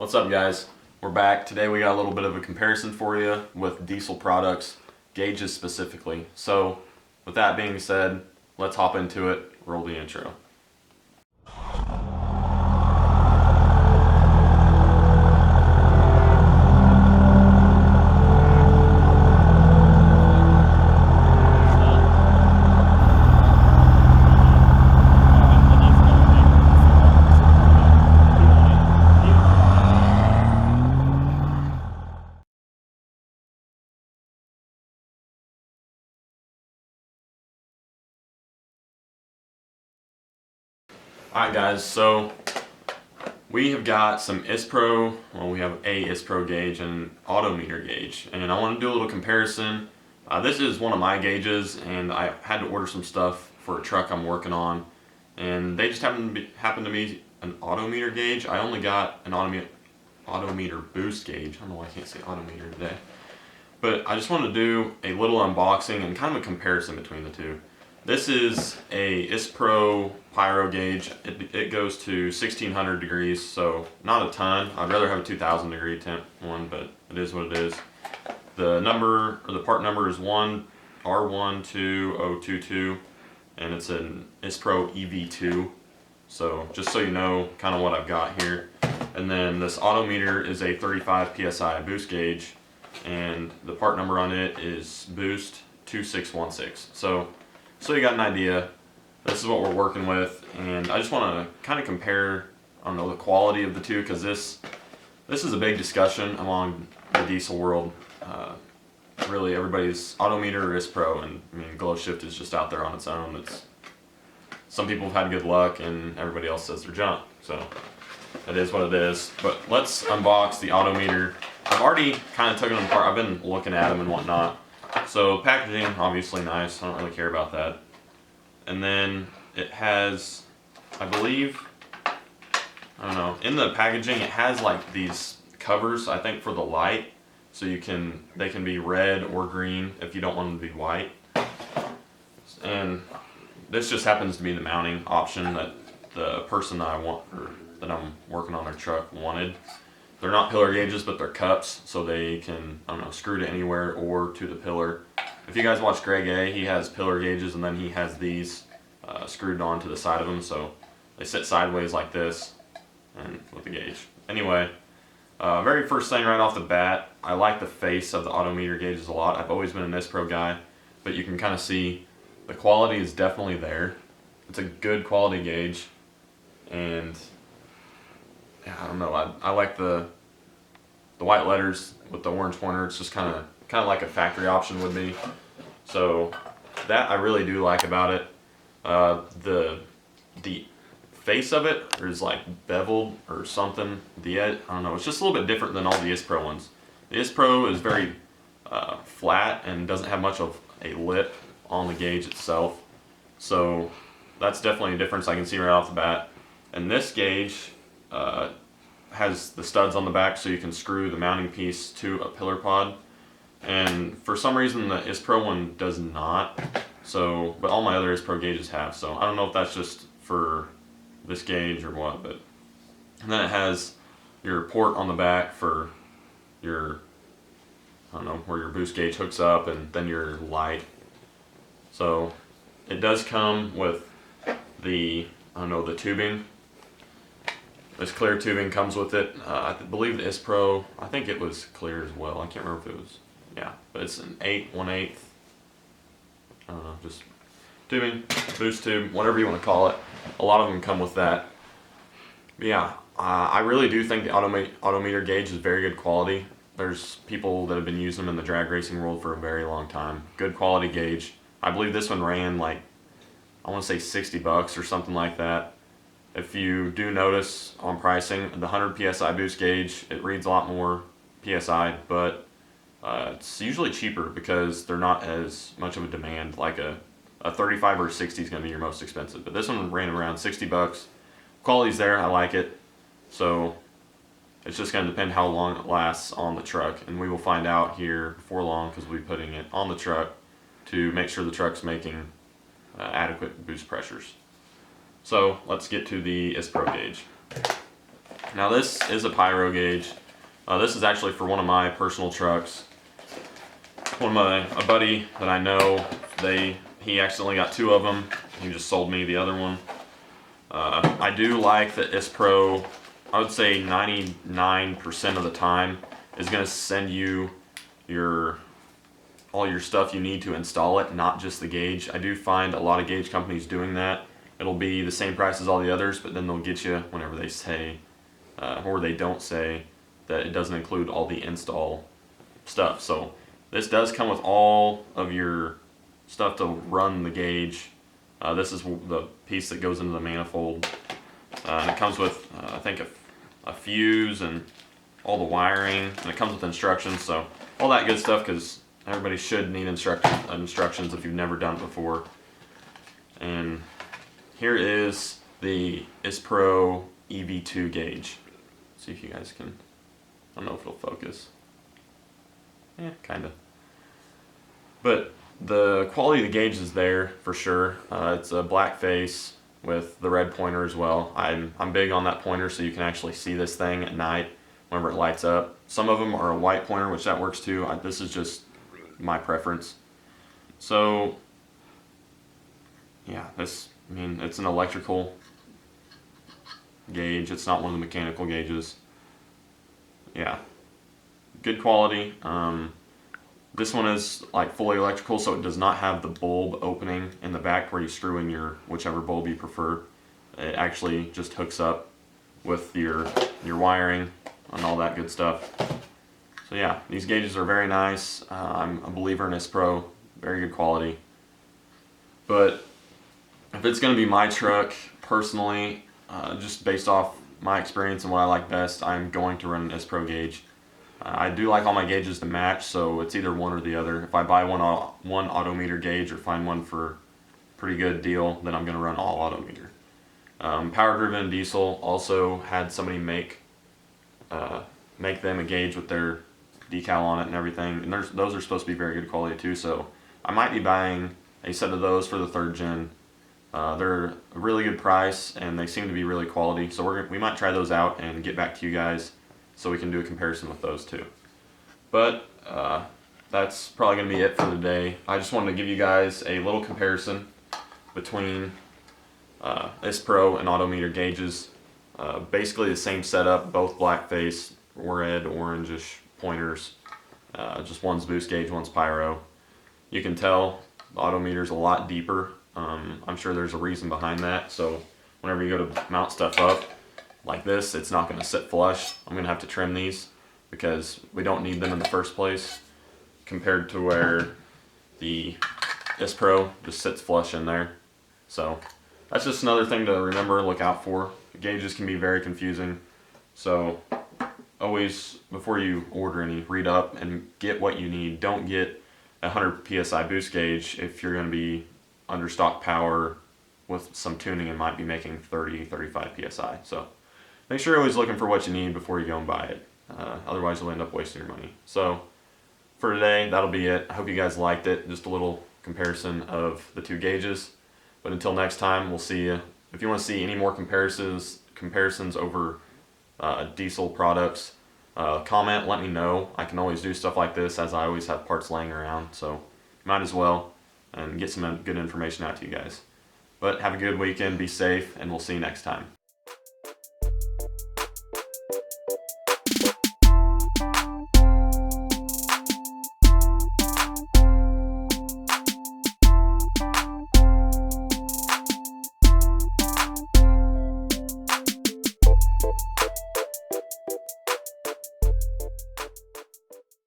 What's up, guys? We're back. Today we got a little bit of a comparison for you with diesel products, gauges specifically. So with that being said, let's hop into it. Roll the intro. Alright guys, so we have got some Isspro, we have a Isspro gauge and an Autometer gauge, and I want to do a little comparison. This is one of my gauges, and I had to order some stuff for a truck I'm working on, and they just happened to be an Autometer gauge. I only got an Autometer boost gauge. I don't know why I can't say Autometer today. But I just wanted to do a little unboxing and kind of a comparison between the two. This is a Isspro Pyro gauge. It goes to 1600 degrees, so not a ton. I'd rather have a 2000 degree temp one, but it is what it is. The number, or the part number, is R12022, and it's an Isspro EV2. So just so you know kind of what I've got here. And then this Autometer is a 35 psi boost gauge, and the part number on it is Boost 2616. So you got an idea. This is what we're working with, and I just want to kind of compare, I don't know, the quality of the two, because this is a big discussion among the diesel world. Really, everybody's Autometer or Isspro, and I mean, Glow Shift is just out there on its own. Some people have had good luck, and everybody else says they're junk. So it is what it is. But let's unbox the Autometer. I've already kind of taken them apart. I've been looking at them and whatnot. So packaging, obviously nice. I don't really care about that. And then it has, I believe, I don't know, in the packaging it has like these covers, I think, for the light. So they can be red or green if you don't want them to be white. And this just happens to be the mounting option that the person that I'm working on their truck wanted. They're not pillar gauges, but they're cups, so they can, I don't know, screw to anywhere or to the pillar. If you guys watch Greg A, he has pillar gauges, and then he has these screwed on to the side of them, so they sit sideways like this, and with the gauge. Anyway, very first thing right off the bat, I like the face of the Autometer gauges a lot. I've always been an Isspro guy, but you can kind of see the quality is definitely there. It's a good quality gauge, and I don't know. I like the white letters with the orange pointer. It's just kind of like a factory option would be. So that I really do like about it. The face of it is like beveled or something. I don't know. It's just a little bit different than all the Isspro ones. The Isspro is very flat and doesn't have much of a lip on the gauge itself. So that's definitely a difference I can see right off the bat. And this gauge has the studs on the back, so you can screw the mounting piece to a pillar pod. And for some reason the Isspro one does not. But all my other Isspro gauges have. So I don't know if that's just for this gauge or what. But and then it has your port on the back for your, I don't know, where your boost gauge hooks up, and then your light. So it does come with the, I don't know, the tubing. This clear tubing comes with it. I believe the Isspro, I think it was clear as well. I can't remember if it was, yeah, but it's an 1/8. I don't know, just tubing, boost tube, whatever you want to call it. A lot of them come with that. But yeah, I really do think the Autometer gauge is very good quality. There's people that have been using them in the drag racing world for a very long time. Good quality gauge. I believe this one ran like, I want to say $60 or something like that. If you do notice on pricing, the 100 psi boost gauge, it reads a lot more psi, but it's usually cheaper because they're not as much of a demand. Like a 35 or a 60 is going to be your most expensive, but this one ran around $60. Quality's there, I like it. So it's just going to depend how long it lasts on the truck, and we will find out here before long, because we'll be putting it on the truck to make sure the truck's making adequate boost pressures. So let's get to the Isspro gauge. Now this is a pyro gauge. This is actually for one of my personal trucks. A buddy that I know, he accidentally got 2 of them. He just sold me the other one. I do like the Isspro. I would say 99% of the time is going to send you all your stuff you need to install it, not just the gauge. I do find a lot of gauge companies doing that. It'll be the same price as all the others, but then they'll get you whenever they say, or they don't say, that it doesn't include all the install stuff. So this does come with all of your stuff to run the gauge. This is the piece that goes into the manifold. And it comes with, I think, a fuse and all the wiring, and it comes with instructions, so all that good stuff, because everybody should need instructions if you've never done it before. And here is the Isspro EV2 gauge. See if you guys can, I don't know if it'll focus. Yeah, kind of. But the quality of the gauge is there for sure. It's a black face with the red pointer as well. I'm big on that pointer, so you can actually see this thing at night whenever it lights up. Some of them are a white pointer, which that works too. This is just my preference. So yeah, it's an electrical gauge. It's not one of the mechanical gauges. Yeah, good quality. This one is like fully electrical, so it does not have the bulb opening in the back where you screw in your whichever bulb you prefer. It actually just hooks up with your wiring and all that good stuff. So yeah, these gauges are very nice. I'm a believer in Isspro, very good quality. But if it's going to be my truck, personally, just based off my experience and what I like best, I'm going to run an Isspro gauge. I do like all my gauges to match, so it's either one or the other. If I buy one Autometer gauge or find one for a pretty good deal, then I'm going to run all Autometer. Power driven diesel also had somebody make them a gauge with their decal on it and everything, and those are supposed to be very good quality too, so I might be buying a set of those for the 3rd gen. They're a really good price and they seem to be really quality, so we might try those out and get back to you guys so we can do a comparison with those too. But that's probably going to be it for the day. I just wanted to give you guys a little comparison between Isspro and Autometer gauges. Basically the same setup, both black face, red, orangish pointers. Just one's boost gauge, one's pyro. You can tell the Autometer's a lot deeper. I'm sure there's a reason behind that, so whenever you go to mount stuff up like this, it's not going to sit flush. I'm going to have to trim these because we don't need them in the first place, compared to where the Isspro just sits flush in there. So that's just another thing to remember, look out for. The gauges can be very confusing, so always, before you order any, read up and get what you need. Don't get a 100 psi boost gauge if you're going to be under stock power with some tuning and might be making 30-35 psi. So make sure you're always looking for what you need before you go and buy it. Otherwise you'll end up wasting your money. So for today, that'll be it. I hope you guys liked it. Just a little comparison of the 2 gauges. But until next time, we'll see you. If you want to see any more comparisons over diesel products, comment, let me know. I can always do stuff like this, as I always have parts laying around, so might as well, and get some good information out to you guys. But have a good weekend, be safe, and we'll see you next time.